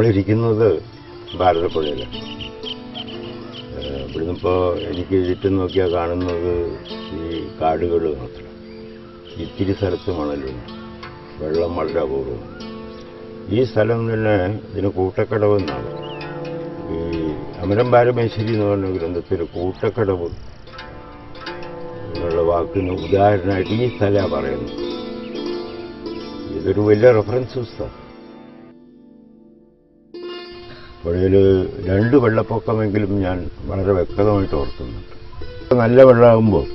നമ്മളിരിക്കുന്നത് ഭാരതപ്പുഴയിലാണ്. ഇവിടുന്ന് ഇപ്പോൾ എനിക്ക് ചുറ്റും നോക്കിയാൽ കാണുന്നത് ഈ കാടുകൾ മാത്രം. ഇത്തിരി സ്ഥലത്ത് മണലുണ്ട്, വെള്ളം വളരെ അപൂർവമാണ്. ഈ സ്ഥലം തന്നെ ഇതിന് കൂട്ടക്കടവ് എന്നാണ്. ഈ അമരം പാരമേശ്വരി എന്ന് പറഞ്ഞ ഗ്രന്ഥത്തിൽ കൂട്ടക്കടവ് എന്നുള്ള വാക്കിന് ഉദാഹരണമായിട്ട് ഈ സ്ഥലമാണ് പറയുന്നത്. ഇതൊരു വലിയ റെഫറൻസ് പുസ്തകം. പുഴയിൽ 2 വെള്ളപ്പൊക്കമെങ്കിലും ഞാൻ വളരെ വ്യക്തമായിട്ട് ഓർക്കുന്നുണ്ട്. നല്ല വെള്ളമാകുമ്പോൾ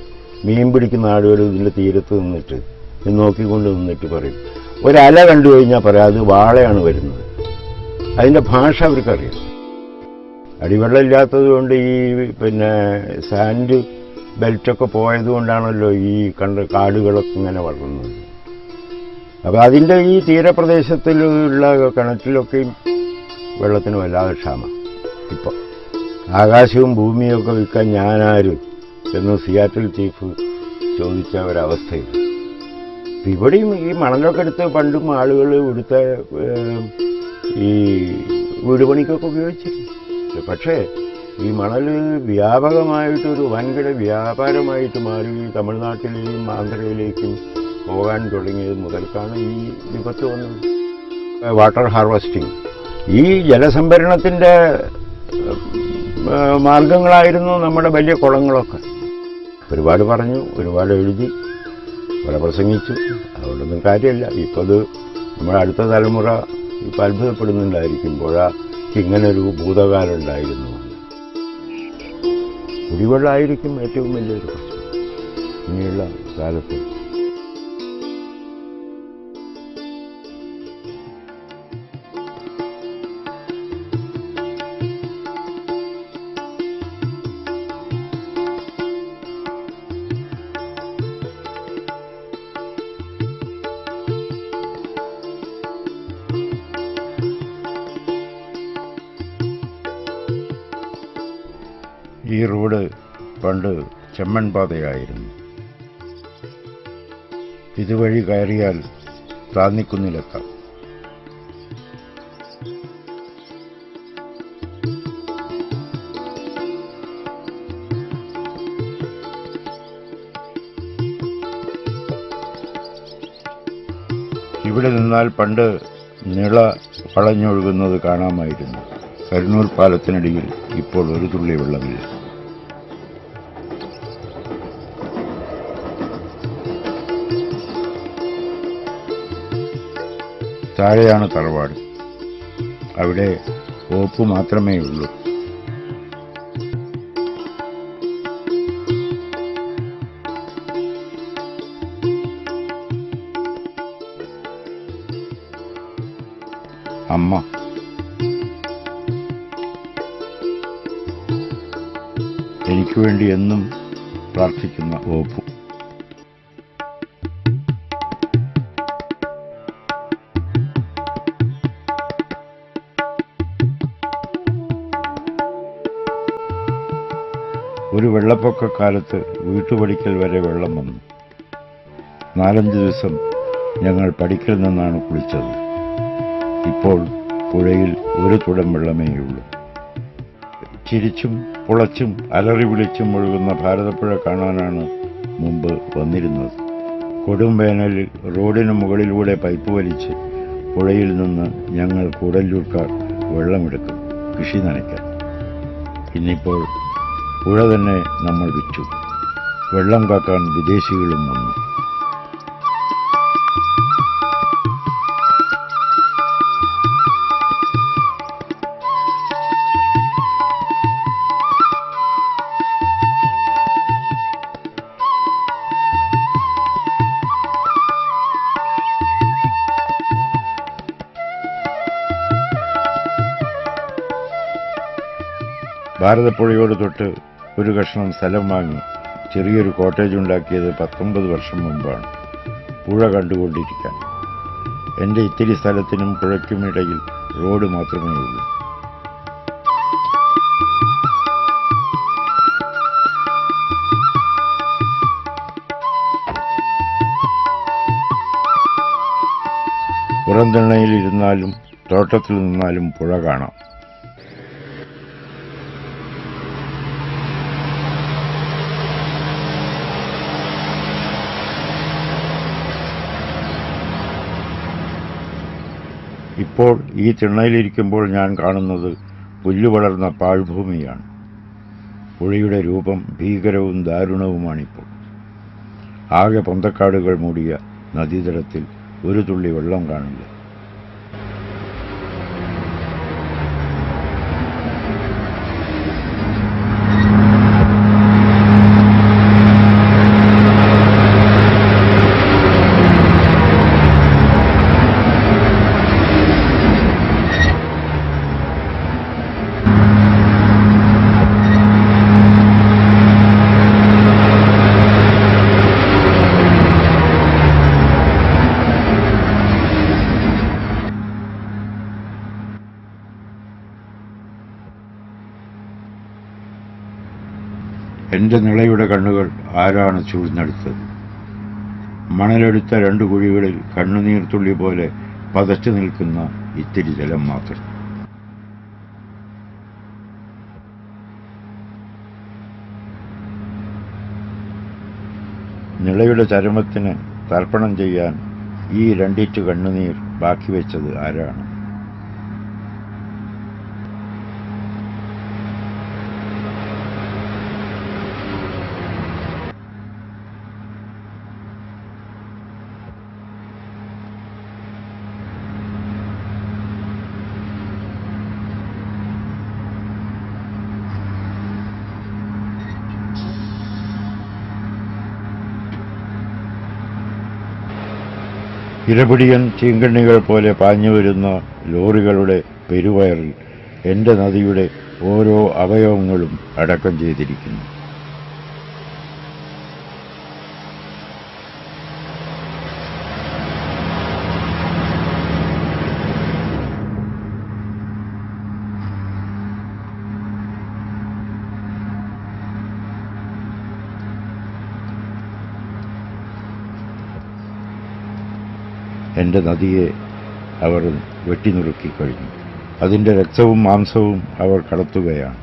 മീൻ പിടിക്കുന്ന ആളുകൾ ഇതിൻ്റെ തീരത്ത് നിന്നിട്ട് നോക്കിക്കൊണ്ട് നിന്നിട്ട് പറയും, ഒരല കണ്ടു കഴിഞ്ഞാൽ പറയാം അത് വാളയാണ് വരുന്നത്. അതിൻ്റെ ഭാഷ അവർക്കറിയാം. അടിവെള്ളം ഇല്ലാത്തത് കൊണ്ട് ഈ സാൻഡ് ബെൽറ്റൊക്കെ പോയത് കൊണ്ടാണല്ലോ ഈ കാടുകളൊക്കെ ഇങ്ങനെ വളർന്നത്. അപ്പോൾ അതിൻ്റെ ഈ തീരപ്രദേശത്തിലുള്ള കിണറ്റിലൊക്കെയും വെള്ളത്തിന് വല്ലാതെ ക്ഷാമം. ഇപ്പോൾ ആകാശവും ഭൂമിയൊക്കെ വിൽക്കാൻ ഞാനാര് എന്ന് സിയാറ്റിൽ ചീഫ് ചോദിച്ച ഒരവസ്ഥയിൽ ഇവിടെയും ഈ മണലൊക്കെ എടുത്ത് പണ്ടും ആളുകൾ ഇവിടുത്തെ ഈ വീട് പണിക്കൊക്കെ ഉപയോഗിച്ചിരുന്നു. പക്ഷേ ഈ മണൽ വ്യാപകമായിട്ടൊരു വൻകിട വ്യാപാരമായിട്ട് മാറി തമിഴ്നാട്ടിലെയും ആന്ധ്രയിലേക്കും പോകാൻ തുടങ്ങിയത് മുതൽക്കാണ് ഈ വിപത്ത് വന്നത്. വാട്ടർ ഹാർവസ്റ്റിംഗ്, ഈ ജലസംഭരണത്തിൻ്റെ മാർഗങ്ങളായിരുന്നു നമ്മുടെ വലിയ കുളങ്ങളൊക്കെ. ഒരുപാട് പറഞ്ഞു, ഒരുപാട് എഴുതി, കുറെ പ്രസംഗിച്ചു, അതുകൊണ്ടൊന്നും കാര്യമില്ല. ഇപ്പോൾ അത് നമ്മുടെ അടുത്ത തലമുറ ഇപ്പം അത്ഭുതപ്പെടുന്നുണ്ടായിരിക്കും, പുഴ ഇങ്ങനൊരു ഭൂതകാലം ഉണ്ടായിരുന്നു. കുടിവെള്ളമായിരിക്കും ഏറ്റവും വലിയൊരു പ്രശ്നം ഇനിയുള്ള കാലത്ത്. ഈ റോഡ് പണ്ട് ചെമ്മൺ പാതയായിരുന്നു. ഇതുവഴി കയറിയാൽ താന്നിക്കുന്നിലെത്താം. ഇവിടെ നിന്നാൽ പണ്ട് നിള വളഞ്ഞൊഴുകുന്നത് കാണാമായിരുന്നു. കരുനൂൽ പാലത്തിനടിയിൽ ഇപ്പോൾ ഒരു തുള്ളി വെള്ളമില്ല. താഴെയാണ് തറവാട്. അവിടെ ഓപ്പ് മാത്രമേ ഉള്ളൂ. അമ്മ എനിക്ക് വേണ്ടി എന്നും പ്രാർത്ഥിക്കുന്ന ഓപ്പു. ഒരു വെള്ളപ്പൊക്കക്കാലത്ത് വീട്ടുപടിക്കൽ വരെ വെള്ളം വന്നു. 4-5 ദിവസം ഞങ്ങൾ പടിക്കൽ നിന്നാണ് കുളിച്ചത്. ഇപ്പോൾ പുഴയിൽ ഒരു തുടം വെള്ളമേയുള്ളൂ. ചിരിച്ചും പുളച്ചും അലറി വിളിച്ചും ഒഴുകുന്ന ഭാരതപ്പുഴ കാണാനാണ് മുമ്പ് വന്നിരുന്നത്. കൊടും വേനലിൽ റോഡിന് മുകളിലൂടെ പൈപ്പ് വലിച്ച് പുഴയിൽ നിന്ന് ഞങ്ങൾ കൂടല്ലൂർക്കാർ വെള്ളമെടുക്കും കൃഷി നനയ്ക്കാൻ. ഇന്നിപ്പോൾ പുഴ തന്നെ നമ്മൾ വിറ്റു. വെള്ളം കാക്കാൻ വിദേശികളും വന്നു. ഭാരതപ്പുഴയോട് തൊട്ട് ഒരു കഷ്ണം സ്ഥലം വാങ്ങി ചെറിയൊരു കോട്ടേജ് ഉണ്ടാക്കിയത് 19 വർഷം മുമ്പാണ്, പുഴ കണ്ടുകൊണ്ടിരിക്കാൻ. എൻ്റെ ഇത്തിരി സ്ഥലത്തിനും പുഴയ്ക്കുമിടയിൽ റോഡ് മാത്രമേ ഉള്ളൂ. പുറംതിണ്ണയിലിരുന്നാലും തോട്ടത്തിൽ നിന്നാലും പുഴ കാണാം. ഇപ്പോൾ ഈ തിണ്ണയിലിരിക്കുമ്പോൾ ഞാൻ കാണുന്നത് പുല്ലു വളർന്ന പാഴ്ഭൂമിയാണ്. പുഴയുടെ രൂപം ഭീകരവും ദാരുണവുമാണിപ്പോൾ. ആകെ പൊന്തക്കാടുകൾ മൂടിയ നദീതടത്തിൽ ഒരു തുള്ളി വെള്ളം കാണില്ല. എന്റെ നിളയുടെ കണ്ണുകൾ ആരാണ് ചൂഴ്ന്നെടുത്തത്? മണലെടുത്ത 2 കുഴികളിൽ കണ്ണുനീർത്തുള്ളി പോലെ പതച്ചു നിൽക്കുന്ന ഇത്തിരി ജലം മാത്രം. നിളയുടെ ചരമത്തിന് തർപ്പണം ചെയ്യാൻ ഈ 2 ഇറ്റ് കണ്ണുനീർ ബാക്കി വെച്ചത് ആരാണ്? ഇരപിടിയൻ ചീങ്കണ്ണികൾ പോലെ പാഞ്ഞു വരുന്ന ലോറികളുടെ പെരുവയറിൽ എന്റെ നദിയുടെ ഓരോ അവയവങ്ങളും അടക്കം ചെയ്തിരിക്കുന്നു. എന്റെ നദിയെ അവർ വെട്ടിനുറുക്കിക്കഴിഞ്ഞു. അതിൻ്റെ രക്തവും മാംസവും അവർ കടത്തുകയാണ്.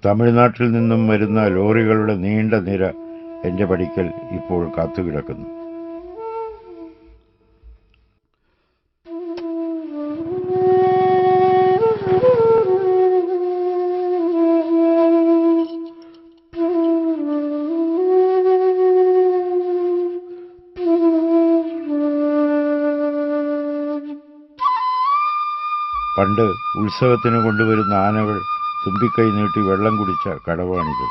തമിഴ്നാട്ടിൽ നിന്നും വരുന്ന ലോറികളുടെ നീണ്ട നിര എൻ്റെ പടിക്കൽ ഇപ്പോൾ കാത്തുകിടക്കുന്നു. പണ്ട് ഉത്സവത്തിന് കൊണ്ടുവരുന്ന ആനകൾ തുമ്പിക്കൈ നീട്ടി വെള്ളം കുടിച്ച കടവാണിത്.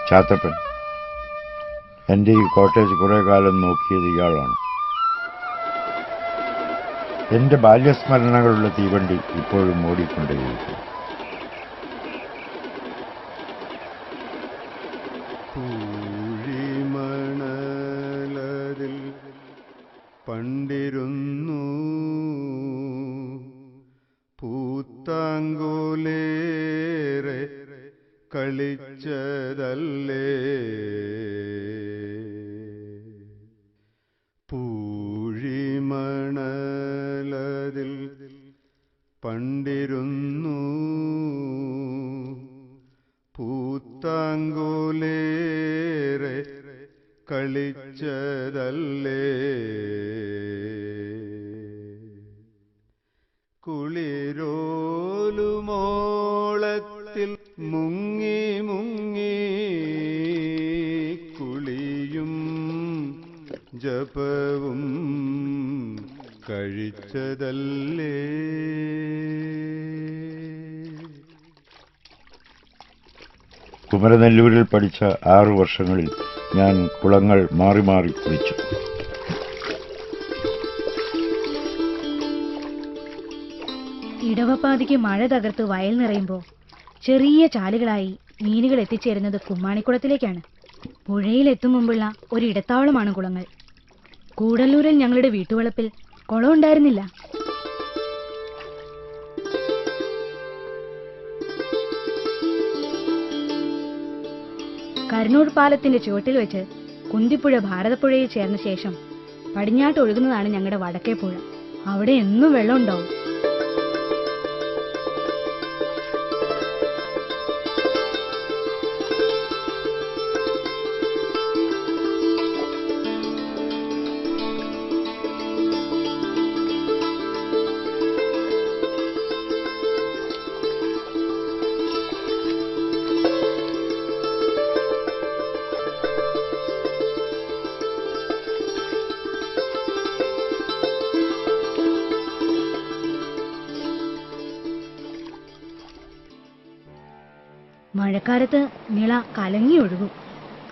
ചാത്തപ്പൻ, എൻ്റെ ഈ കോട്ടേജ് കുറെ കാലം നോക്കിയത് ഇയാളാണ്. എൻ്റെ ബാല്യസ്മരണകളുള്ള തീവണ്ടി ഇപ്പോഴും ഓടിക്കൊണ്ടേയിരിക്കും. പൂഴിമണലതിൽ പണ്ടിരുന്നു പൂത്താങ്കോലേറെ കളിച്ചതല്ലേ, പൂഴിമണലതിൽ പണ്ടിരുന്നു പൂത്താങ്കോലേറെ കളിച്ചതല്ലേ കുളിരോലുമോളത്തിൽ മുങ്ങി മുങ്ങി കുളിയും ജപവും കഴിച്ചതല്ലേ. കുമരനെല്ലൂരിൽ പഠിച്ച 6 വർഷങ്ങളിൽ ഞാൻ കുളങ്ങൾ മാറി മാറി കുളിച്ചു. ഇടവപ്പാതിക്ക് മഴ തകർത്ത് വയൽ നിറയുമ്പോൾ ചെറിയ ചാലുകളായി മീനുകൾ എത്തിച്ചേരുന്നത് കുമ്മാണിക്കുളത്തിലേക്കാണ്. പുഴയിലെത്തും മുമ്പുള്ള ഒരു ഇടത്താവളമാണ് കുളങ്ങൾ. കൂടല്ലൂരിൽ ഞങ്ങളുടെ വീട്ടുവളപ്പിൽ കുളം ഉണ്ടായിരുന്നില്ല. കരുണൂർ പാലത്തിന്റെ ചുവട്ടിൽ വെച്ച് കുന്തിപ്പുഴ ഭാരതപ്പുഴയിൽ ചേർന്ന ശേഷം പടിഞ്ഞാട്ട് ഒഴുകുന്നതാണ് ഞങ്ങളുടെ വടക്കേ പുഴ. അവിടെ എന്നും വെള്ളം ഉണ്ടാവും. മഴക്കാലത്ത് നിള കലങ്ങി ഒഴുകും.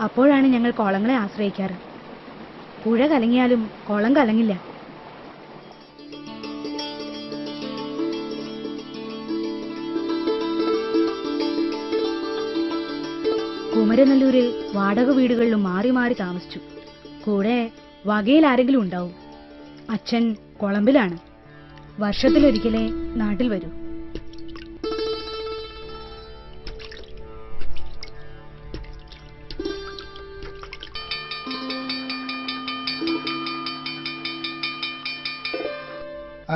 അപ്പോഴാണ് ഞങ്ങൾ കുളങ്ങളെ ആശ്രയിക്കാറ്. പുഴ കലങ്ങിയാലും കുളം കലങ്ങില്ല. കുമരനെല്ലൂരിൽ വാടക വീടുകളിലും മാറി മാറി താമസിച്ചു. കൂടെ വകയിൽ ആരെങ്കിലും ഉണ്ടാവും. അച്ഛൻ കൊളംബിലാണ്. വർഷത്തിലൊരിക്കലേ നാട്ടിൽ വരൂ.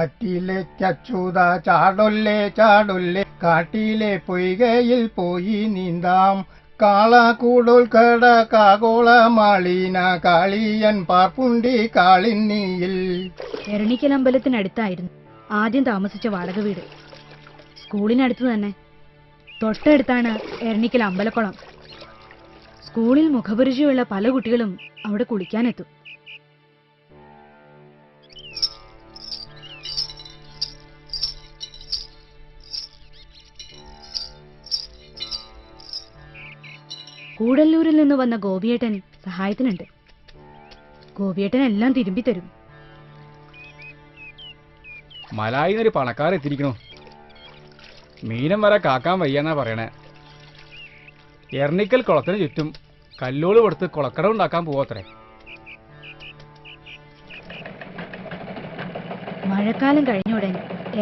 അറ്റിലെ ചച്ചൂത ചാടൊല്ലേ ചാടൊല്ലേ കാട്ടിലെ പൊയ്കയിൽ പോയി നീന്താം കാളകൂടോൽ കട കാകോള മാളിന കാളിയൻ പാർപ്പുണ്ടി കാളിന്നിയിൽ. എരണിക്കലമ്പലത്തിനടുത്തായിരുന്നു ആദ്യം താമസിച്ച വാടക വീട്. സ്കൂളിനടുത്ത് തന്നെ. തൊട്ടടുത്താണ് എരണിക്കൽ അമ്പലക്കുളം. സ്കൂളിൽ മുഖപരിചയമുള്ള പല കുട്ടികളും അവിടെ കുളിക്കാനെത്തും. കൂടല്ലൂരിൽ നിന്ന് വന്ന ഗോപിയേട്ടൻ സഹായത്തിനുണ്ട്. ഗോപിയേട്ടൻ എല്ലാം തിരുമ്പിത്തരും. മലായിന്നൊരു പണക്കാരെത്തിരിക്കണോ? മീനം വരെ കാക്കാൻ വയ്യാന്നാ പറയണേ. എർണിക്കൽ കുളത്തിന് ചുറ്റും കല്ലോട് കൊടുത്ത് കുളക്കട ഉണ്ടാക്കാൻ പോവത്രേ. മഴക്കാലം കഴിഞ്ഞുടൻ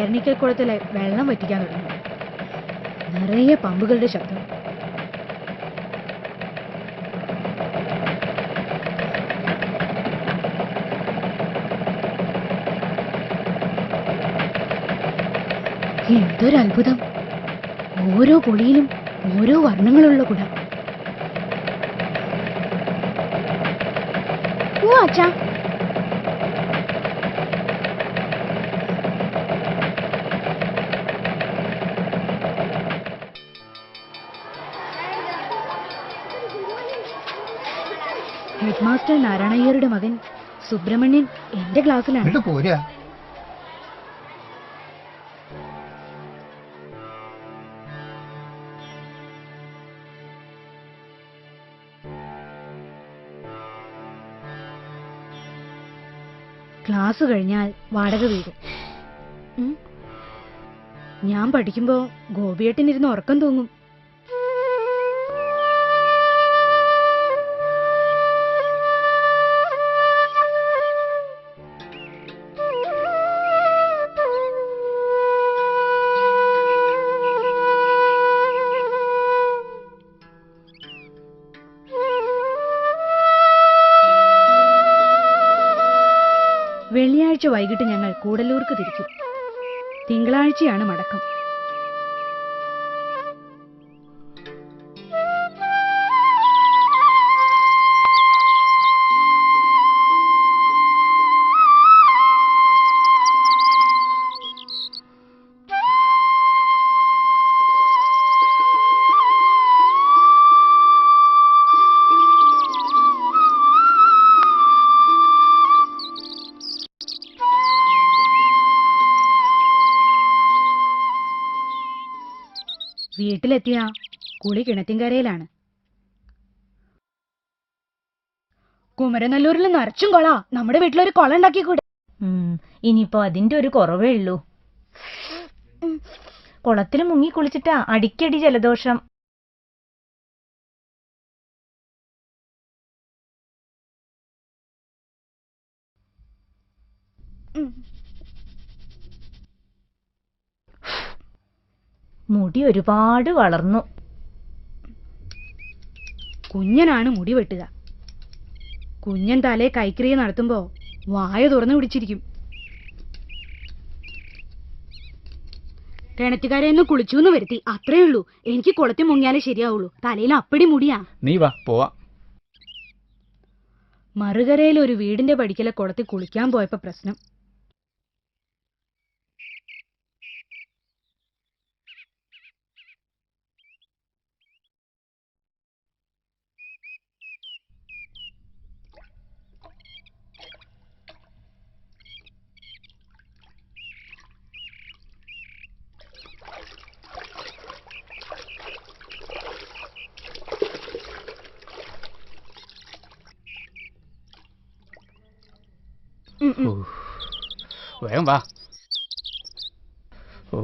എർണിക്കൽ കുളത്തിലെ വെള്ളം വറ്റിക്കാൻ തുടങ്ങി. നിറയെ പമ്പുകളുടെ ശബ്ദം. എന്തൊരത്ഭുതം! ഓരോ പൊടിയിലും ഓരോ വർണ്ണങ്ങളുള്ള കുട. ഓ അച്ഛാ, ഹെഡ് മാസ്റ്റർ നാരായണയ്യരുടെ മകൻ സുബ്രഹ്മണ്യൻ എന്റെ ക്ലാസ്സിലാണ്. പോരാ ക്ലാസ് കഴിഞ്ഞാൽ വാടക വീട്. ഞാൻ പഠിക്കുമ്പോ ഗോപിയേട്ടനിരുന്ന് ഉറക്കം തൂങ്ങും. വെള്ളിയാഴ്ച വൈകിട്ട് ഞങ്ങൾ കൂടല്ലൂർക്ക് തിരിച്ചു. തിങ്കളാഴ്ചയാണ് മടക്കം. വീട്ടിലെത്തിയ കുളി കിണറ്റിൻകരയിലാണ്. കുമരനല്ലൂരിൽ നിറച്ചും കൊള. നമ്മുടെ വീട്ടിലൊരു കുളം ഉണ്ടാക്കിക്കൂടെ? ഇനിയിപ്പോ അതിന്റെ ഒരു കുറവേ ഉള്ളൂ. കുളത്തിൽ മുങ്ങി കുളിച്ചിട്ടാ അടിക്കടി ജലദോഷം. മുടി ഒരുപാട് വളർന്നു. കുഞ്ഞനാണ് മുടി വെട്ടുക. കുഞ്ഞൻ തലേ കൈക്രിയ നടത്തുമ്പോ വായ തുറന്നു പിടിച്ചിരിക്കും. കിണറ്റുകാരെയൊന്ന് കുളിച്ചൂന്ന് വരുത്തി, അത്രേ ഉള്ളൂ. എനിക്ക് കുളത്തിൽ മുങ്ങിയാലേ ശരിയാവുള്ളൂ. തലയിൽ അപ്പടി മുടിയാ. നീ വാ പോവാ. മറുകരയിൽ ഒരു വീടിന്റെ പടിക്കലെ കുളത്തിൽ കുളിക്കാൻ പോയപ്പോ പ്രശ്നം. വേഗം വാ. ഓ,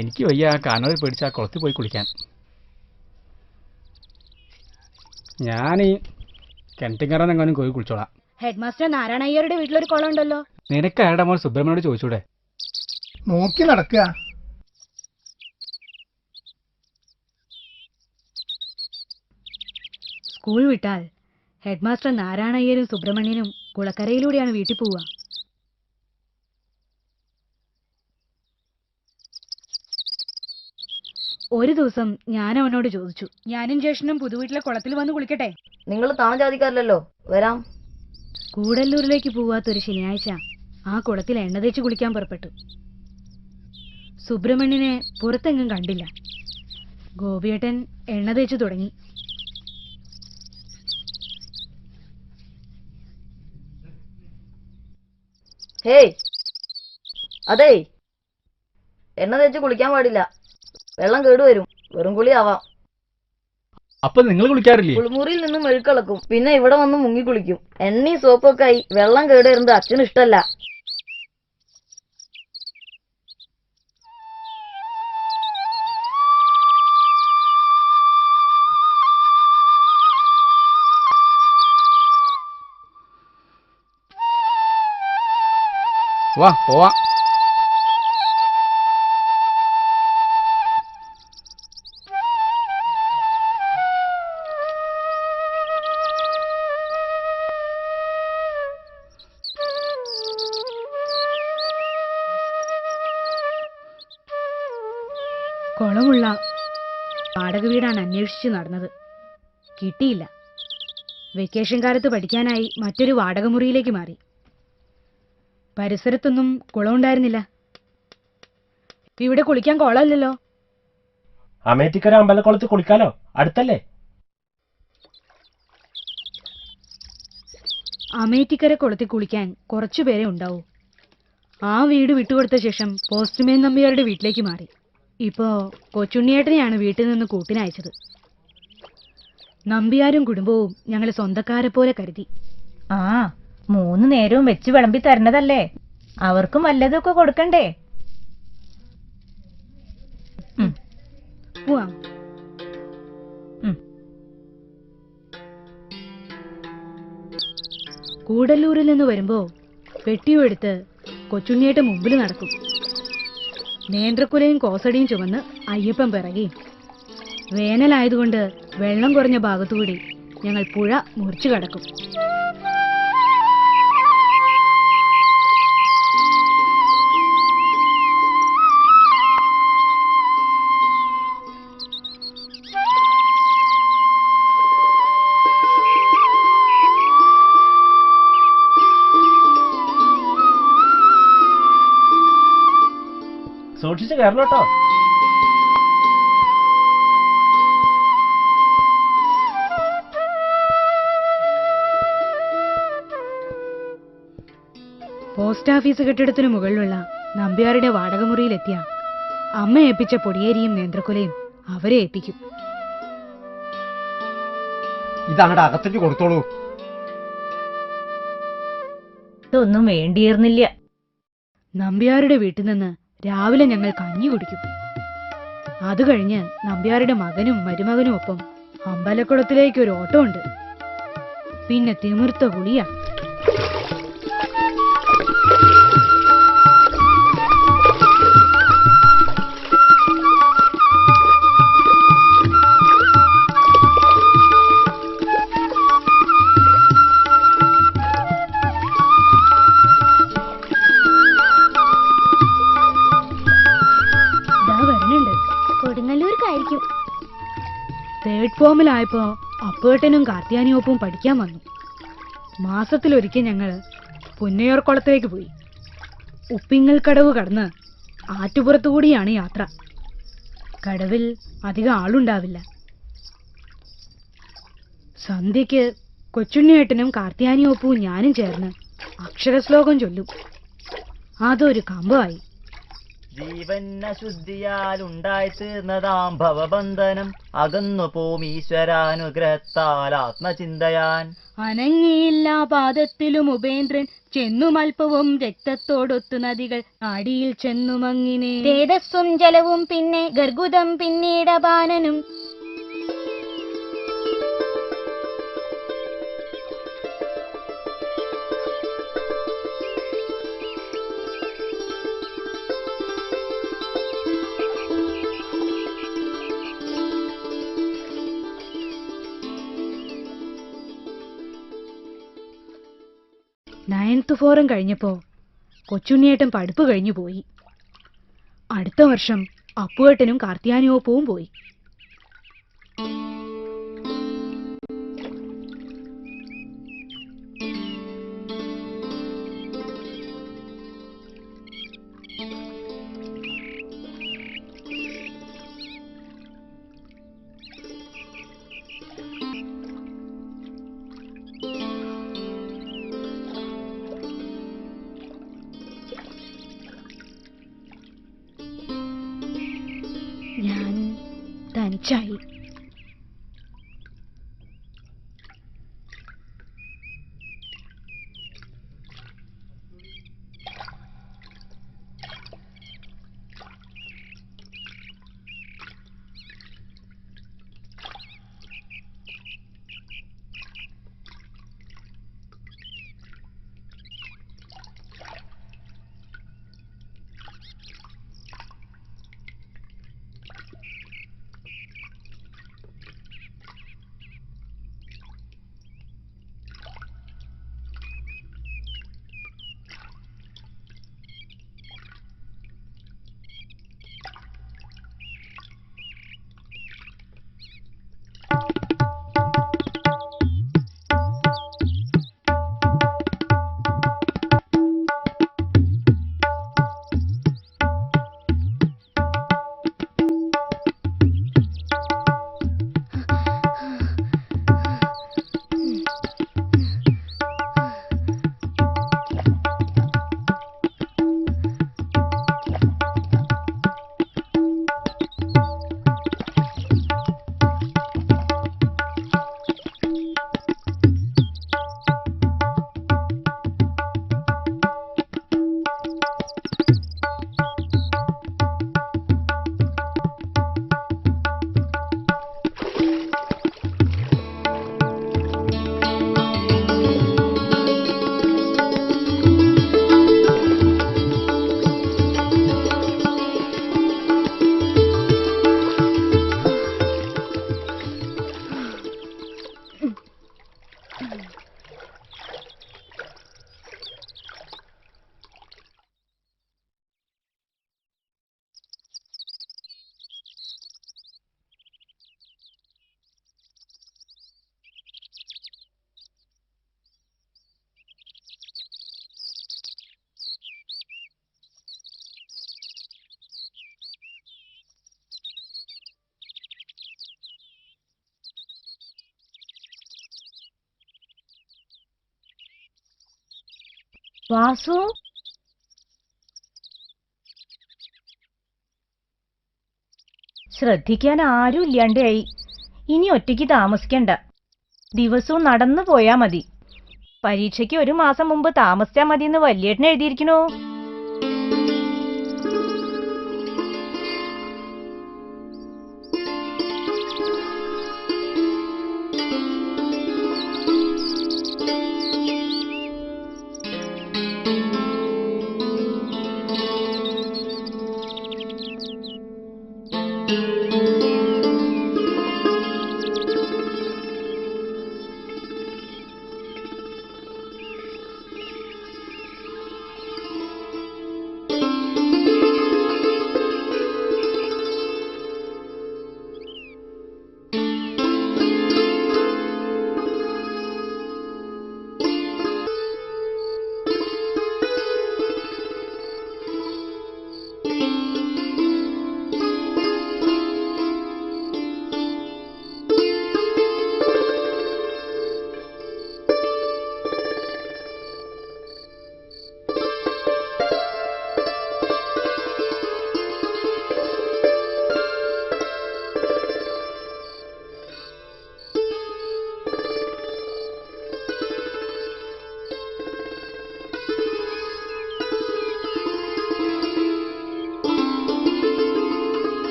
എനിക്ക് വയ്യ കാനറിൽ പേടിച്ച കുളത്തിൽ പോയി കുളിക്കാൻ. ഞാനീ കിണറ്റിങ്കറന്നെങ്ങാനും പോയി കുളിച്ചോളാം. ഹെഡ് മാസ്റ്റർ നാരായണ അയ്യരുടെ വീട്ടിലൊരു കുളം ഉണ്ടല്ലോ. നിനക്ക് അയാളുടെ മോൾ സുബ്രഹ്മണ്യോട് ചോദിച്ചൂടെ? നോക്കി നടക്കുക. സ്കൂൾ വിട്ടാൽ ഹെഡ് മാസ്റ്റർ നാരായണ അയ്യരും സുബ്രഹ്മണ്യനും കുളക്കരയിലൂടെയാണ് വീട്ടിൽ പോവുക. ഒരു ദിവസം ഞാൻ അവനോട് ചോദിച്ചു, ഞാനും ജ്യേഷ്ഠനും പുതുവീട്ടിലെ കുളത്തിൽ വന്ന് കുളിക്കട്ടെ? നിങ്ങൾ താമജാതിക്കാരല്ലോ, വരാം. കൂടല്ലൂരിലേക്ക് പോവാത്തൊരു ശനിയാഴ്ച ആ കുളത്തിൽ എണ്ണ തേച്ച് കുളിക്കാൻ പുറപ്പെട്ടു. സുബ്രഹ്മണ്യനെ പുറത്തെങ്ങും കണ്ടില്ല. ഗോപിയേട്ടൻ എണ്ണ തേച്ചു തുടങ്ങി. ഹേയ്, അതേ, എണ്ണ തേച്ച് കുളിക്കാൻ പാടില്ല. വെള്ളം കേടുവരും. വെറും കുളിയാവാം. അപ്പൊ നിങ്ങൾ കുളിക്കാറില്ലേ? കുളിമുറിയിൽ നിന്നും മെഴുക്കളക്കും, പിന്നെ ഇവിടെ വന്ന് മുങ്ങി കുളിക്കും. എണ്ണയും സോപ്പൊക്കെ ആയി വെള്ളം കേടുവരുന്നത് അച്ഛന് ഇഷ്ടല്ല. വാ പോവാ. കുളമുള്ള വാടക വീടാണ് അന്വേഷിച്ച് നടന്നത്. കിട്ടിയില്ല. വെക്കേഷൻ കാലത്ത് പഠിക്കാനായി മറ്റൊരു വാടക മുറിയിലേക്ക് മാറി. പരിസരത്തൊന്നും കുളമുണ്ടായിരുന്നില്ല. ഇവിടെ കുളിക്കാൻ കുളമില്ലല്ലോ. അമേറ്റിക്കര അമ്പലക്കുളത്ത് കുളിക്കാലോ, അടുത്തല്ലേ? അമേറ്റിക്കര കുളത്തിൽ കുളിക്കാൻ കുറച്ചുപേരെ ഉണ്ടാവൂ. ആ വീട് വിട്ടുകൊടുത്ത ശേഷം പോസ്റ്റ്മേൻ നമ്പ്യാരുടെ വീട്ടിലേക്ക് മാറി. ഇപ്പോ കൊച്ചുണ്ണിയേട്ടനെയാണ് വീട്ടിൽ നിന്ന് കൂട്ടിനയച്ചത്. നമ്പ്യാരും കുടുംബവും ഞങ്ങളെ സ്വന്തക്കാരെ പോലെ കരുതി. 3 നേരവും വെച്ച് വിളമ്പി തരണതല്ലേ, അവർക്കും വല്ലതൊക്കെ കൊടുക്കണ്ടേ? പോവാം. കൂടല്ലൂരിൽ നിന്ന് വരുമ്പോ പെട്ടിയും എടുത്ത് കൊച്ചുണ്ണിയേട്ട മുമ്പിൽ നടക്കും. നേന്ത്രക്കുലയും കോസടിയും ചുമന്ന് അയ്യപ്പൻ പിറകെയും. വേനലായതുകൊണ്ട് വെള്ളം കുറഞ്ഞ ഭാഗത്തുകൂടി ഞങ്ങൾ പുഴ മുറിച്ചു കടക്കും. കയറണം കേട്ടോ. പോസ്റ്റ് ഓഫീസ് കെട്ടിടത്തിനു മുകളിലുള്ള നമ്പ്യാരുടെ വാടകമുറിയിലെത്തിയ അമ്മ ഏൽപ്പിച്ച പൊടിയേരിയും നേന്ത്രക്കൊലയും അവരെ ഏൽപ്പിക്കും. ഇതങ്ങടെ അകത്തേക്ക് കൊടുത്തോളൂ. ഇതൊന്നും വേണ്ടിയിരുന്നില്ല. നമ്പ്യാരുടെ വീട്ടിൽ നിന്ന് രാവിലെ ഞങ്ങൾ കഞ്ഞി കുടിക്കും. അത് കഴിഞ്ഞ് നമ്പ്യാരുടെ മകനും മരുമകനും ഒപ്പം അമ്പലക്കുളത്തിലേക്ക് ഒരു ഓട്ടം ഉണ്ട്. പിന്നെ തിമിർത്ത കുളിയാ. കൊടുങ്ങല്ലൂർക്കായിരിക്കും. തേർഡ് ഫോമിലായപ്പോ അപ്പേട്ടനും കാർത്തിയാനിയൊപ്പവും പഠിക്കാൻ വന്നു. മാസത്തിലൊരിക്കൽ ഞങ്ങൾ പുന്നയൂർക്കുളത്തേക്ക് പോയി. ഉപ്പിങ്ങൽ കടവ് കടന്ന് ആറ്റുപുറത്തുകൂടിയാണ് യാത്ര. കടവിൽ അധികം ആളുണ്ടാവില്ല. സന്ധ്യയ്ക്ക് കൊച്ചുണ്ണിയേട്ടനും കാർത്തിയാനിയൊപ്പവും ഞാനും ചേർന്ന് അക്ഷരശ്ലോകം ചൊല്ലും. അതൊരു കമ്പമായി. ജീവനശുദ്ധിയാലുണ്ടായി തീർന്നതാം ഭവബന്ധനം അകന്നു പോം ഈശ്വരാനുഗ്രഹത്താൽ ആത്മചിന്തയാൻ. അനങ്ങിയില്ല പാദത്തിലും ഉപേന്ദ്രൻ ചെന്നുമൽപ്പവും രക്തത്തോടൊത്തു നദികൾ അടിയിൽ ചെന്നുമങ്ങിനെ. തേജസ്സും ജലവും പിന്നെ ഗർഗുദം പിന്നീടപാനനും. നയൻത്ത് ഫോറം കഴിഞ്ഞപ്പോ കൊച്ചുണ്ണിയേട്ടൻ പഠിപ്പ് കഴിഞ്ഞു പോയി. അടുത്ത വർഷം അപ്പുവേട്ടനും കാർത്തിയാനിയോപ്പവും പോയി. ഞാൻ തനിച്ചായി. വാസു, ശ്രദ്ധിക്കാൻ ആരും ഇല്ലാണ്ടായി. ഇനി ഒറ്റയ്ക്ക് താമസിക്കണ്ട. ദിവസവും നടന്നു പോയാ മതി. പരീക്ഷയ്ക്ക് 1 മാസം മുമ്പ് താമസിച്ചാ മതിയെന്ന് വല്യേട്ടൻ എഴുതിയിരിക്കണോ?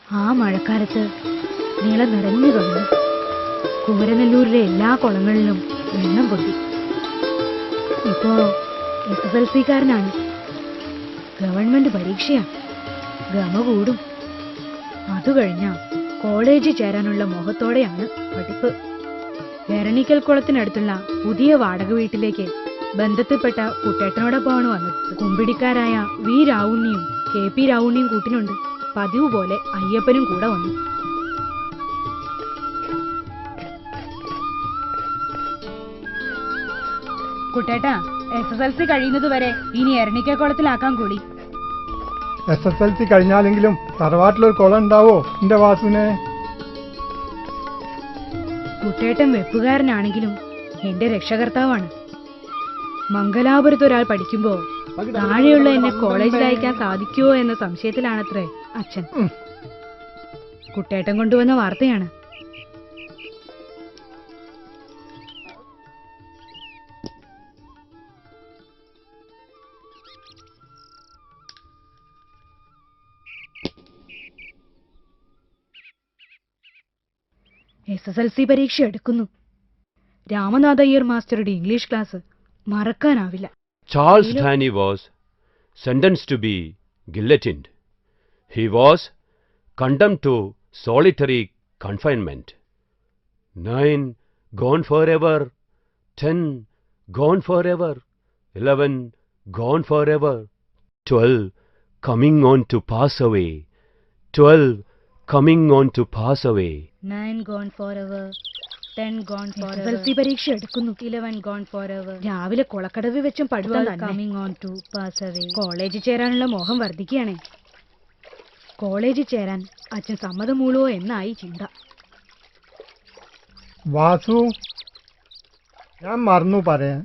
ആ മഴക്കാലത്ത് നീളം നിറഞ്ഞു തുടങ്ങി. കുമരനെല്ലൂരിലെ എല്ലാ കുളങ്ങളിലും വെള്ളം പൊട്ടി. ഇപ്പോ SSLC-കാരനാണ്. ഗവൺമെന്റ് പരീക്ഷയാ. ഗമ കൂടും. അത് കഴിഞ്ഞ കോളേജിൽ ചേരാനുള്ള മോഹത്തോടെയാണ് പഠിപ്പ്. വെറണിക്കൽ കുളത്തിനടുത്തുള്ള പുതിയ വാടക വീട്ടിലേക്ക് ബന്ധത്തിൽപ്പെട്ട കുട്ടേട്ടനോടൊപ്പമാണ് വന്നത്. കുമ്പിടിക്കാരായ വി രാവുണ്ണിയും KP രാവുണ്ണിയും കൂട്ടിനുണ്ട്. പതിവ് പോലെ അയ്യപ്പനും കൂടെ വന്നു. കുട്ടേട്ടാ, SSLC കഴിയുന്നത് വരെ ഇനി എരണിക്കക്കുളത്തിലാക്കാൻ കൂടി. SSLC കഴിഞ്ഞാലെങ്കിലും തറവാട്ടിലൊരു കുളം ഉണ്ടാവോ എന്റെ വാസുവിനെ? കുട്ടേട്ടൻ വെപ്പുകാരനാണെങ്കിലും എന്റെ രക്ഷകർത്താവാണ്. മംഗലാപുരത്ത് ഒരാൾ പഠിക്കുമ്പോ താഴെയുള്ള എന്നെ കോളേജിൽ അയക്കാൻ സാധിക്കുമോ എന്ന സംശയത്തിലാണത്രേ അച്ഛൻ. കുട്ടേട്ടൻ കൊണ്ടുവന്ന വാർത്തയാണ്. SSLC പരീക്ഷ എടുക്കുന്നു. രാമനാഥ അയ്യർ മാസ്റ്ററുടെ ഇംഗ്ലീഷ് ക്ലാസ് മറക്കാനാവില്ല. Charles Dhani was sentenced to be guillotined. He was condemned to solitary confinement. 9 gone forever, 10 gone forever, 11 gone forever, 12 coming on to pass away, 12 coming on to pass away. 9 gone forever, 10 gone forever. SSLC പരീക്ഷ എടുക്കുന്നു. 11 gone forever. രാവിലെ കൊളക്കടവ് വെച്ചും പഠിത്തം coming on to pass away. കോളേജിൽ ചേരാനുള്ള മോഹം വർദ്ധിക്കുകയാണേ. കോളേജിൽ ചേരാൻ അച്ഛൻ സമ്മതം മൂളുവോ എന്നായി ചിന്ത. വാസു, ഞാൻ മറന്നു പറയാൻ.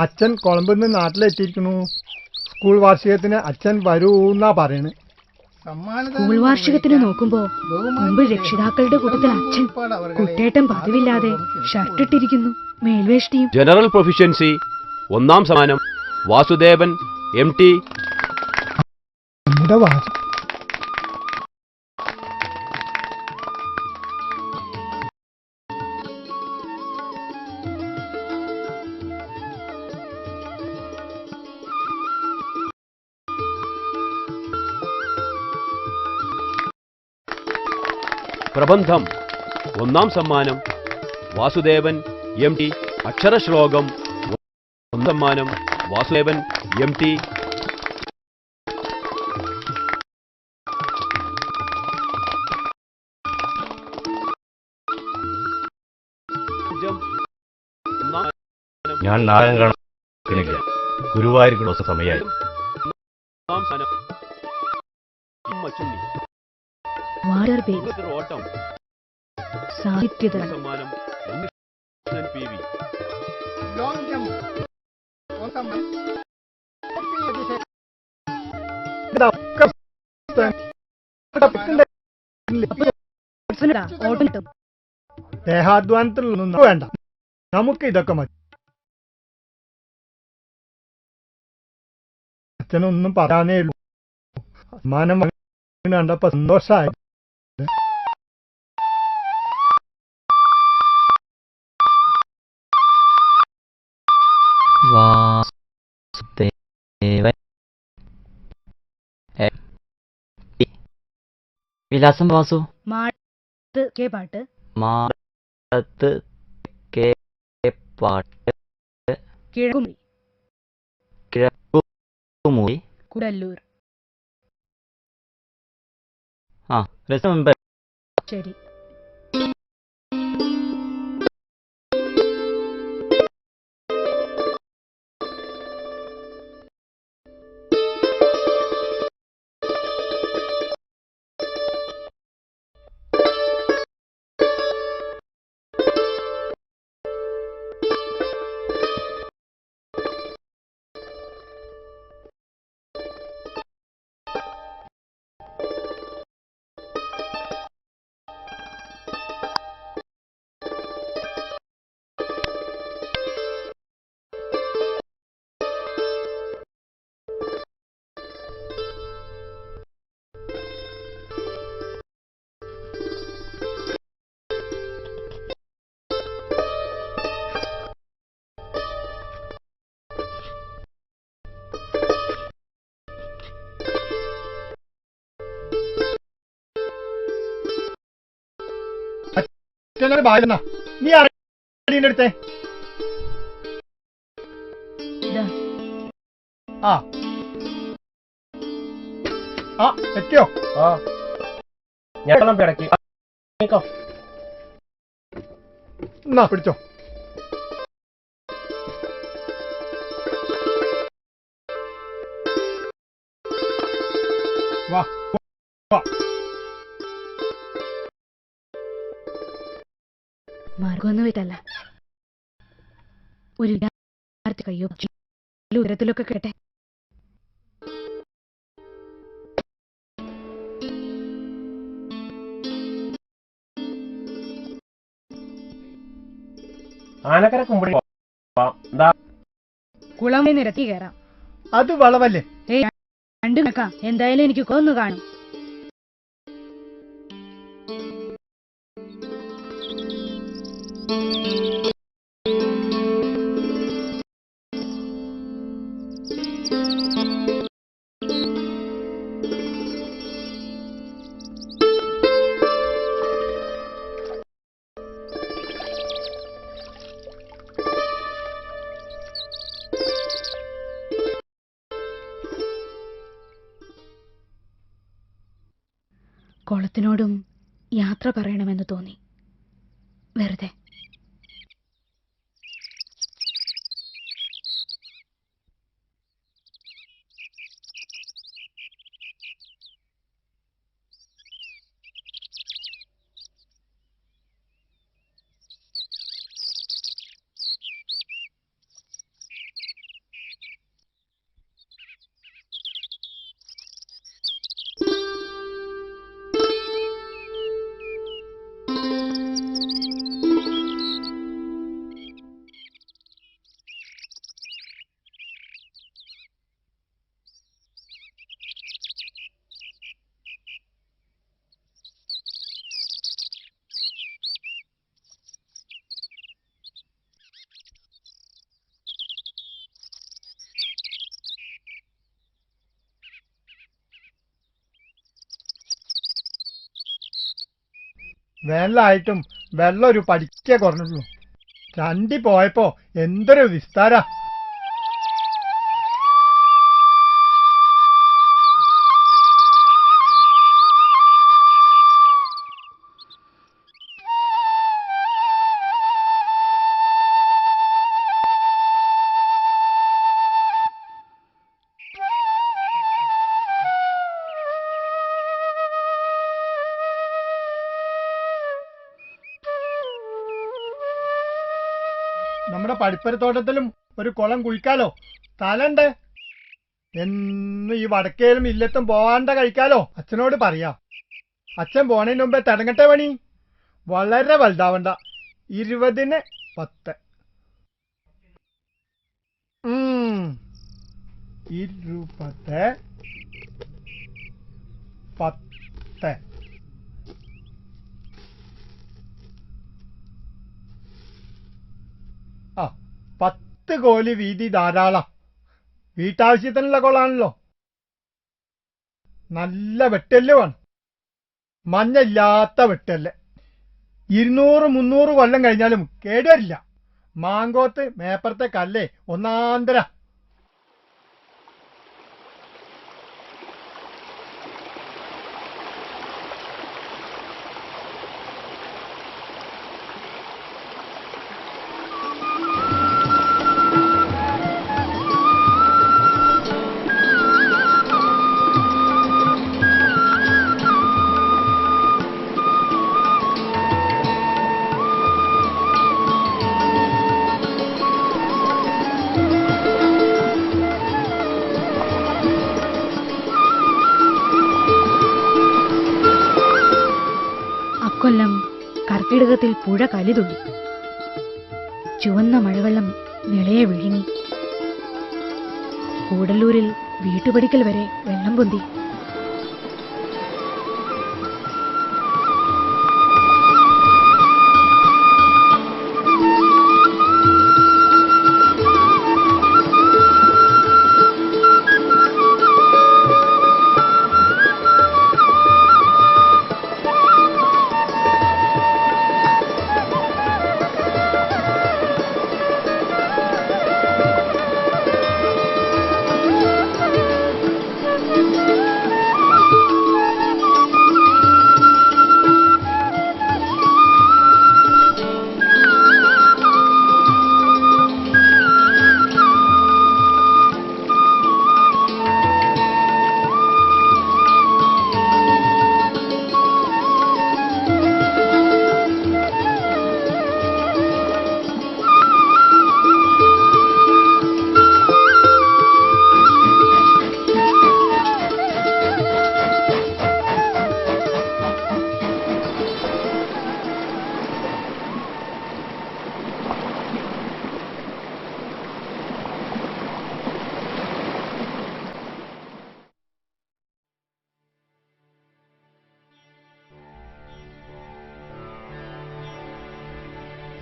അച്ഛൻ കൊളംബിൽ നിന്ന് നാട്ടിലെത്തിയിരിക്കുന്നു. സ്കൂൾ വാർഷികത്തിന് അച്ഛൻ വരൂന്നാ പറയണ്. സ്കൂൾ വാർഷികത്തിന് നോക്കുമ്പോ മുമ്പ് രക്ഷിതാക്കളുടെ കൂട്ടത്തിൽ അച്ഛൻ കുട്ടേട്ടൻ പതിവില്ലാതെ ഷർട്ടിട്ടിരിക്കുന്നു, മേൽവേഷ്ടിയും. ജനറൽ പ്രൊഫിഷ്യൻസി 1ാം സമ്മാനം വാസുദേവൻ MT. നമ്മുടെ വാസു പ്രബന്ധം 1ാം സമ്മാനം വാസുദേവൻ MT. അക്ഷരശ്ലോകം 1ാം സമ്മാനം വാസുദേവൻ MT. ഞാൻ നാടകം കാണാനില്ല. ഗുരുവായൂർ ദിവസം സമയമായി. 1ാം സ്ഥാനം മച്ചുണ്ണി. വാട്ടർ ബേബി ഓട്ടം സാഹിത്യത സമ്മാനം ഉണ്ണികൃഷ്ണൻ PV. ഓട്ടം കിട്ടും. ദേഹാധ്വാനത്തിലൊന്നും വേണ്ട, നമുക്ക് ഇതൊക്കെ മതി. അച്ഛനൊന്നും പറയാനേ ഉള്ളൂ. സമ്മാനം കണ്ടപ്പോ സന്തോഷമായി. വിലാസം വാസു. മാടത്ത് കെ പാട്ട്. മാടത്ത് കെ പാട്ട്. കിഴക്കുമുറി. കിഴക്കുമുറി. കുടല്ലൂർ. ആ, രസം. ശരി. നീ അടുത്തേ എത്തിയോ? ഞാൻ പിടക്കി എന്നാ പിടിച്ചോ. വാ വാ. മാർഗമൊന്നും ഇതല്ല. ഒരു കയ്യോ ഉയരത്തിലൊക്കെ കേട്ടെ. ആനക്കര കുമ്പടി കുളം നിരത്തി കയറാം. അത് വളവല്ലേ? രണ്ടു കണക്കാം. എന്തായാലും എനിക്ക് കൊന്നു കാണും. കുളത്തിനോടും യാത്ര പറയണമെന്ന് തോന്നി. വെറുതെ വേനലായിട്ടും വെള്ളം ഒരു പടിക്കേ കുറഞ്ഞുള്ളൂ. ചണ്ടി പോയപ്പോ എന്തൊരു വിസ്താര. നമ്മുടെ പടിപ്പരത്തോട്ടത്തിലും ഒരു കുളം കുഴിക്കാലോ. സ്ഥലണ്ട്. എന്ന് ഈ വടക്കേലും ഇല്ലത്തും പോവാണ്ട കഴിക്കാലോ. അച്ഛനോട് പറയാ. അച്ഛൻ പോണതിന് മുമ്പേ തുടങ്ങട്ടെ പണി. വളരെ വലുതാവണ്ട. 20-ന് 10. 20-10. ആ 10 കോല് വീതി ധാരാളം. വീട്ടാവശ്യത്തിനുള്ള കുളാണല്ലോ. നല്ല വെട്ടല് വേണം. മഞ്ഞയില്ലാത്ത വെട്ടല്. 200-300 കൊല്ലം കഴിഞ്ഞാലും കേടുവരില്ല. മാങ്കോത്ത് മേപ്പറത്തെ കല്ലേ ഒന്നാന്തര. അക്കൊല്ലം കർക്കിടകത്തിൽ പുഴ കലിതുള്ളി. ചുവന്ന മഴവെള്ളം നിളയെ വിഴുങ്ങി. കൂടല്ലൂരിൽ വീട്ടുപടിക്കൽ വരെ വെള്ളം പൊന്തി.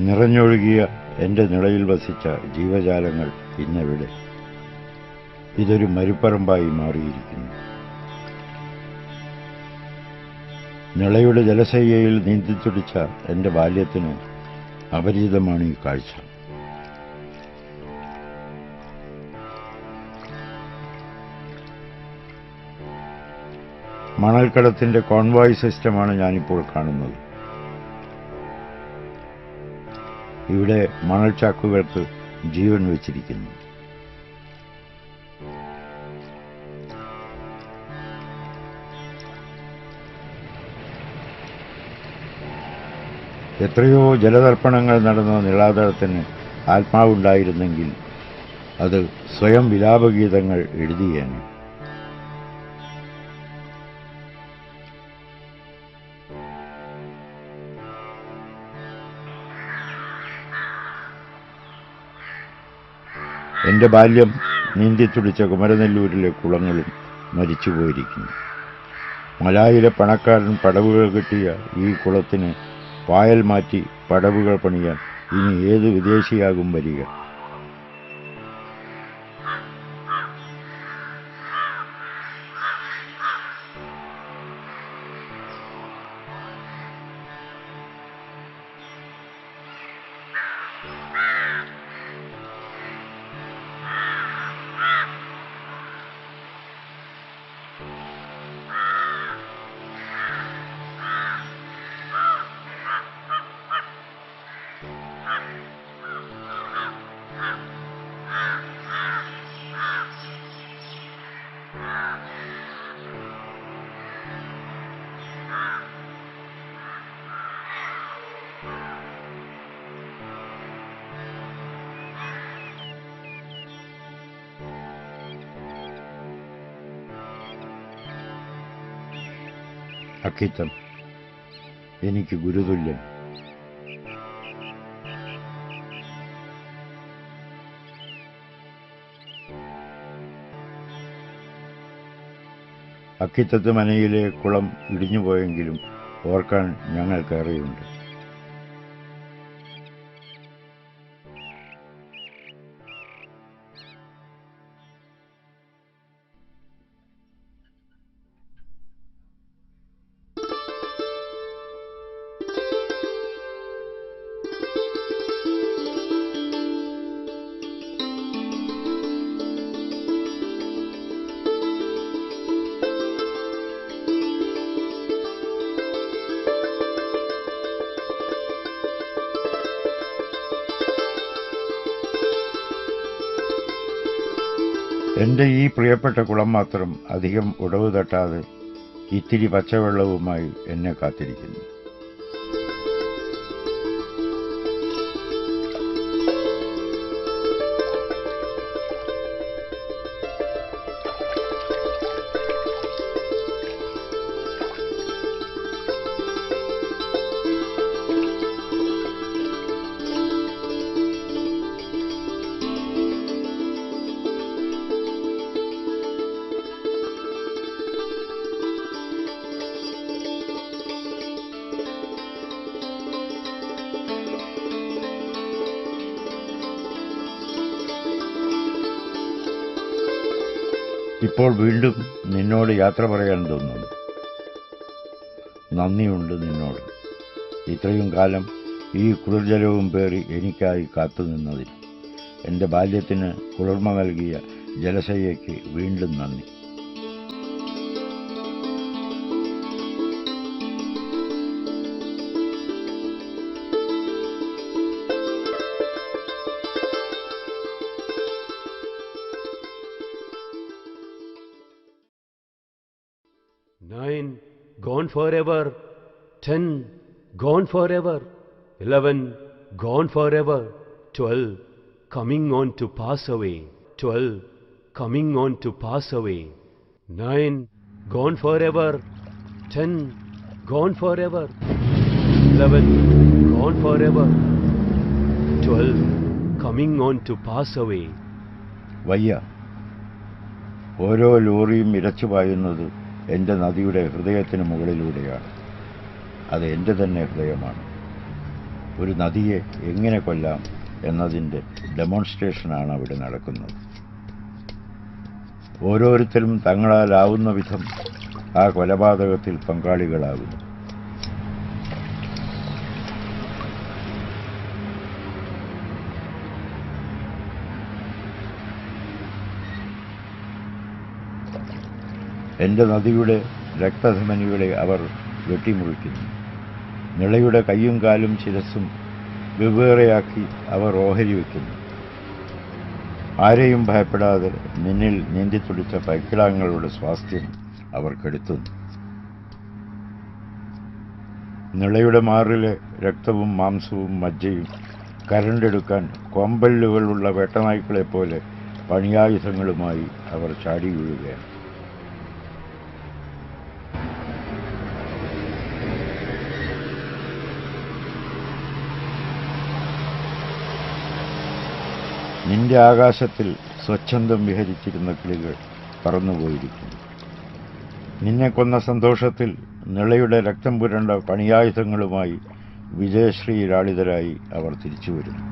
നിറഞ്ഞൊഴുകിയ എൻ്റെ നിളയിൽ വസിച്ച ജീവജാലങ്ങൾ ഇന്നെവിടെ? ഇതൊരു മരുപ്പറമ്പായി മാറിയിരിക്കുന്നു. നിളയുടെ ജലശയ്യയിൽ നീന്തിത്തുടിച്ച എൻ്റെ ബാല്യത്തിന് അപരിചിതമാണ് ഈ കാഴ്ച. മണൽക്കടത്തിൻ്റെ കോൺവോയ് സിസ്റ്റമാണ് ഞാനിപ്പോൾ കാണുന്നത്. ഇവിടെ മണൽച്ചാക്കുകൾക്ക് ജീവൻ വച്ചിരിക്കുന്നു. എത്രയോ ജലതർപ്പണങ്ങൾ നടന്ന നിളാതടത്തിന് ആത്മാവുണ്ടായിരുന്നെങ്കിൽ അത് സ്വയം വിലാപഗീതങ്ങൾ എഴുതിയേനെ. എൻ്റെ ബാല്യം നീന്തിത്തുടിച്ച കുമരനെല്ലൂരിലെ കുളങ്ങളും മരിച്ചുപോയിരിക്കുന്നു. മലായിലെ പണക്കാരൻ പടവുകൾ കിട്ടിയ ഈ കുളത്തിന് പായൽ മാറ്റി പടവുകൾ പണിയാൻ ഇനി ഏത് വിദേശിയാകും വരിക? അക്കിത്തം എനിക്ക് ഗുരുതുല്യൻ. അക്കിത്തത്ത് മനയിലെ കുളം ഇടിഞ്ഞുപോയെങ്കിലും ഓർക്കാൻ ഞങ്ങൾക്കേറെയുണ്ട്. എൻ്റെ ഈ പ്രിയപ്പെട്ട കുളം മാത്രം അധികം ഉടവ് തട്ടാതെ ഇത്തിരി പച്ചവെള്ളവുമായി എന്നെ കാത്തിരിക്കുന്നു. ഇപ്പോൾ വീണ്ടും നിന്നോട് യാത്ര പറയാൻ തോന്നുന്നു. നന്ദിയുണ്ട് നിന്നോട്, ഇത്രയും കാലം ഈ കുളിർജലവും പേറി എനിക്കായി കാത്തുനിന്നതിൽ. എൻ്റെ ബാല്യത്തിന് കുളിർമ നൽകിയ ജലശയ്യയ്ക്ക് വീണ്ടും നന്ദി. Nine, gone forever. 10, gone forever. 11, gone forever. 12, coming on to pass away. 12, coming on to pass away. 9, gone forever. 10, gone forever. 11, gone forever. 12, coming on to pass away. വയ്യ, ഓരോ ലോറിയും ഇരച്ചു പായുന്നത് എൻ്റെ നദിയുടെ ഹൃദയത്തിന് മുകളിലൂടെയാണ്. അത് എൻ്റെ തന്നെ ഹൃദയമാണ്. ഒരു നദിയെ എങ്ങനെ കൊല്ലാം എന്നതിൻ്റെ ഡെമോൺസ്ട്രേഷനാണ് അവിടെ നടക്കുന്നത്. ഓരോരുത്തരും തങ്ങളാലാവുന്ന വിധം ആ കൊലപാതകത്തിൽ പങ്കാളികളാകുന്നു. എൻ്റെ നദിയുടെ രക്തധമനികളെ അവർ വെട്ടിമുറിക്കുന്നു. നിളയുടെ കയ്യും കാലും ശിരസ്സും വെവ്വേറെയാക്കി അവർ ഓഹരി വയ്ക്കുന്നു. ആരെയും ഭയപ്പെടാതെ നിന്നിൽ നീന്തിത്തുടിച്ച പൈക്കിടാങ്ങളുടെ സ്വാസ്ഥ്യം അവർ കെടുത്തുന്നു. നിളയുടെ മാറിലെ രക്തവും മാംസവും മജ്ജയും കരണ്ടെടുക്കാൻ കൊമ്പല്ലുകളുള്ള വേട്ടനായ്ക്കളെപ്പോലെ പണിയായുധങ്ങളുമായി അവർ ചാടി വീഴുകയാണ്. നിന്റെ ആകാശത്തിൽ സ്വച്ഛന്തം വിഹരിച്ചിരുന്ന കിളികൾ പറന്നുപോയിരിക്കുന്നു. നിന്നെ കൊന്ന സന്തോഷത്തിൽ നിളയുടെ രക്തം പുരണ്ട പണിയായുധങ്ങളുമായി വിജയശ്രീ ലാളിതരായി അവർ തിരിച്ചു വരുന്നു.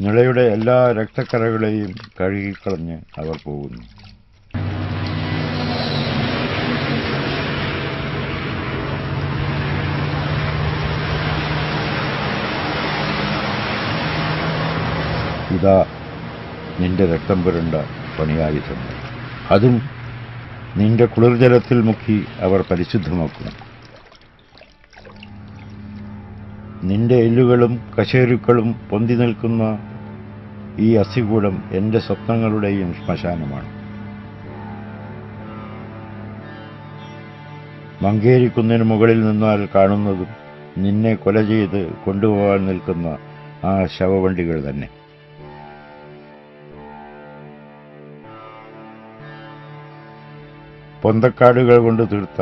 നിളയുടെ എല്ലാ രക്തക്കറകളെയും കഴുകിക്കളഞ്ഞ് അവർ പോകുന്നു. ഇതാ നിന്റെ രക്തം പുരണ്ട പണിയായുധങ്ങൾ. അതും നിന്റെ കുളിർജലത്തിൽ മുക്കി അവർ പരിശുദ്ധമാക്കുന്നു. നിന്റെ എല്ലുകളും കശേരുക്കളും പൊന്തി നിൽക്കുന്ന ഈ അസ്ഥികൂടം എൻ്റെ സ്വപ്നങ്ങളുടെയും ശ്മശാനമാണ്. മങ്കേരിക്കുന്നിന് മുകളിൽ നിന്നാൽ കാണുന്നതും നിന്നെ കൊല ചെയ്ത് കൊണ്ടുപോകാൻ നിൽക്കുന്ന ആ ശവവണ്ടികൾ തന്നെ. പൊന്തക്കാടുകൾ കൊണ്ട് തീർത്ത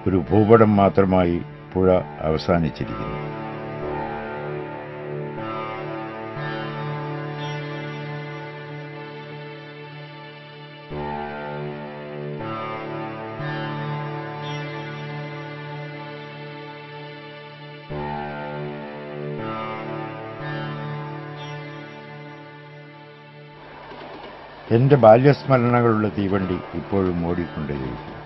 ഒരു ഭൂപടം മാത്രമായി പുഴ അവസാനിച്ചിരിക്കുന്നു. എന്റെ ബാല്യസ്മരണകളുള്ള തീവണ്ടി ഇപ്പോഴും ഓടിക്കൊണ്ടേയിരിക്കും.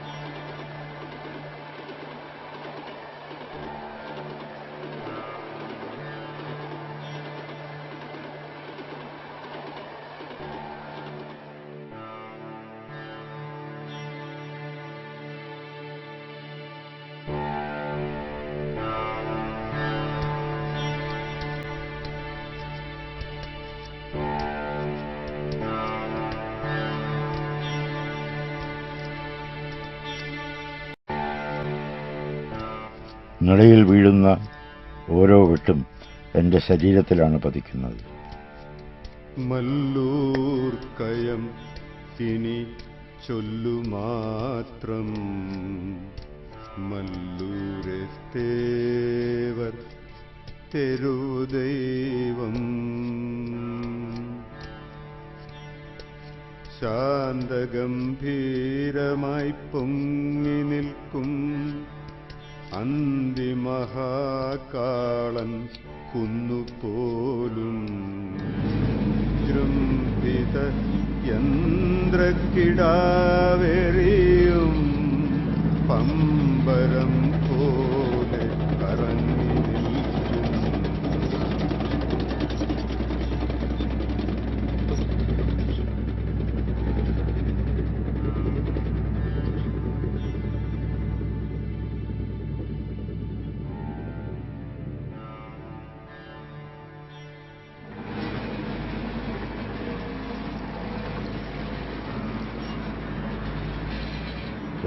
നിളയിൽ വീഴുന്ന ഓരോ വെട്ടും എൻ്റെ ശരീരത്തിലാണ് പതിക്കുന്നത്. മല്ലൂർ കയം ഇനി ചൊല്ലുമാത്രം മല്ലൂരെത്തേവർ തെരുദൈവം ശാന്തഗംഭീരമായി പൊങ്ങി നിൽക്കും അന്തിമഹാകാളൻ കുന്നുപോലും ജൃംഭിത യന്ത്രക്കിടാവെറിയും പമ്പരം പോലെ കറങ്ങി നിൽക്കും.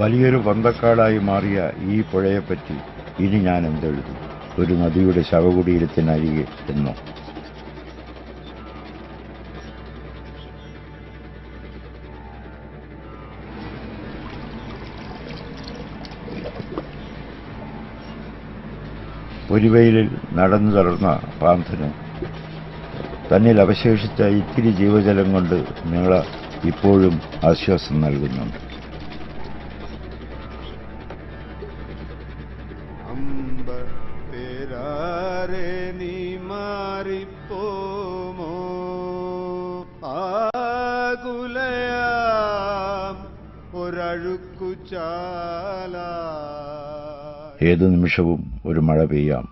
വലിയൊരു പൊന്തക്കാടായി മാറിയ ഈ പുഴയെപ്പറ്റി ഇനി ഞാൻ എന്തെഴുതും? ഒരു നദിയുടെ ശവകുടീരത്തിനരികെ എന്നോ? ഒരു വെയിലിൽ നടന്നു തളർന്ന പാന്തന് തന്നിൽ അവശേഷിച്ച ഇത്തിരി ജീവജലം കൊണ്ട് നിള ഇപ്പോഴും ആശ്വാസം നൽകുന്നുണ്ട്. പേരാരെ നീ മാറിപ്പോമോ ആകുലയാം ഒരഴുക്കു ചാല. ഏതു നിമിഷവും ഒരു മഴ പെയ്യാം.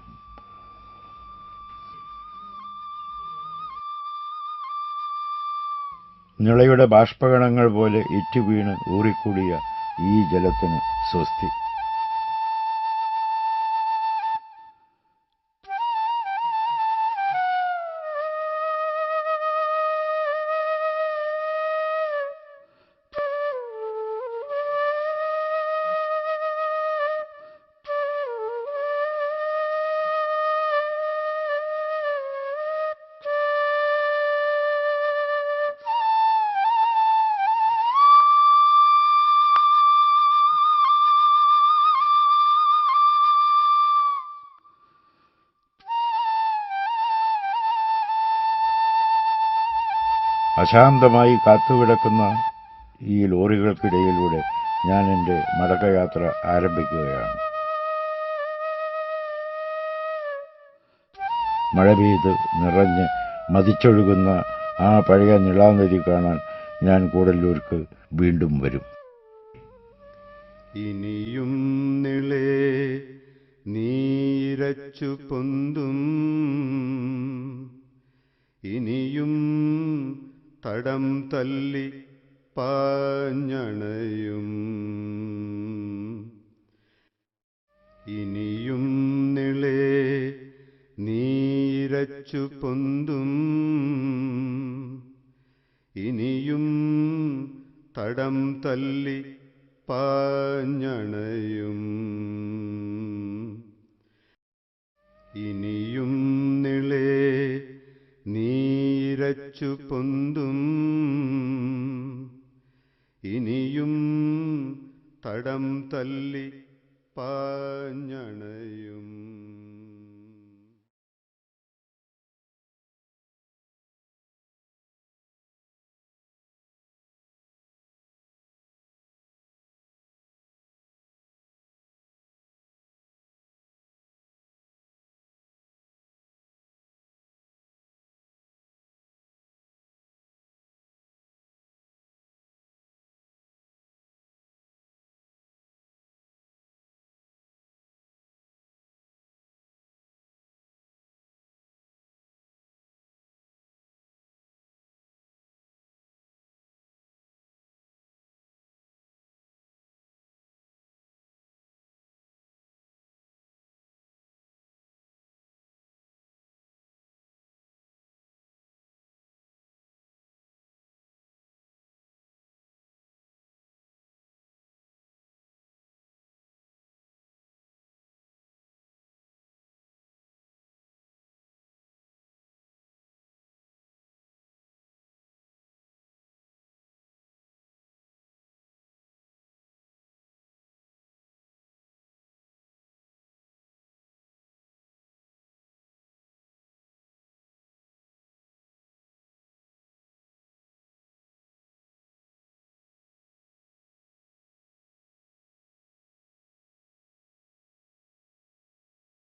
നിളയുടെ ബാഷ്പകണങ്ങൾ പോലെ ഇറ്റുവീണ് ഊറിക്കൂടിയ ഈ ജലത്തിന് സ്വസ്തി. അശാന്തമായി കാത്തുകിടക്കുന്ന ഈ ലോറികൾക്കിടയിലൂടെ ഞാൻ എൻ്റെ മടക്കയാത്ര ആരംഭിക്കുകയാണ്. മഴ പെയ്ത് നിറഞ്ഞ് മതിച്ചൊഴുകുന്ന ആ പഴയ നിളാനദി കാണാൻ ഞാൻ കൂടല്ലൂർക്ക് വീണ്ടും വരും. ഇനിയും നിളേ നീരച്ചു പൊന്തും ഇനിയും തടം തല്ലി പാഞ്ഞണയും ഇനിയും നിളേ നീരച്ചു നീരച്ചു പൊന്തും ഇനിയും തടം തല്ലി പാഞ്ഞണയും ഇനിയും നിളേ നീരച്ചു പൊന്തും ഇനിയും തടം തല്ലി പാഞ്ഞണയും